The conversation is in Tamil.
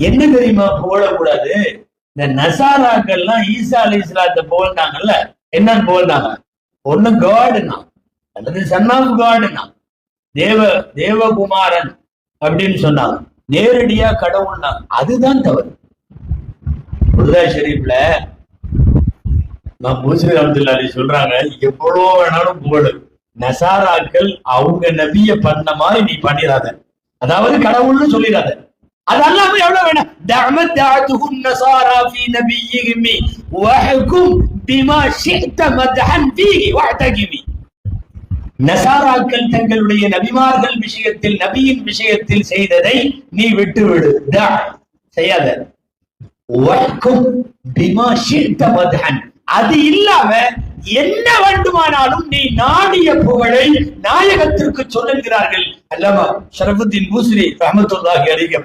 என்ன தெரியுமா புகழக்கூடாது? இந்த நசாராக்கள்லாம் ஈசா அலி இஸ்லாத்தை புகழ்ந்தாங்கல்ல, என்னன்னு புகழ்ந்தாங்க? ஒண்ணு காடுனா அல்லது சன் ஆஃப் காடுனா, தேவகுமாரன் அப்படின்னு சொன்னாங்க. நேரடியா கடவுள்னா அதுதான் தவறு. புர்தா ஷெரீப்ல மூசை அப்துல்லாஹி சொல்றாங்க, எவ்வளவு வேணாலும் புகழு, நசாராக்கள் அவங்க நபிய பண்ண மாதிரி நீ பண்ணிடாத, அதாவது கடவுள்னு சொல்லிடாத. அதெல்லாம் எவ்வளவு வேணும்? தஅமத் தஅதுஹுன் நஸாரா ஃபீ நபிய்யிஹிம் வஹ்கும் பிமா ஷி'த மத்ஹன் ஃபீஹி வஹ்தகிமி. நசாராக்கள் தங்களுடைய நபிமார்கள் விஷயத்தில், நபியின் விஷயத்தில் செய்ததை நீ விட்டுவிடு, செய்யாத. வஹ்கும் பிமா ஷி'த மத்ஹன், அது இல்லாம என்ன வேண்டுமானாலும் நீ நாடிய புகழை நாயகத்திற்கு சொல்லுகிறார்கள். அல்லாமா ஷரஃபுத்தீன் பூஸ்ரி ரஹ்மத்துல்லாஹி அலைஹி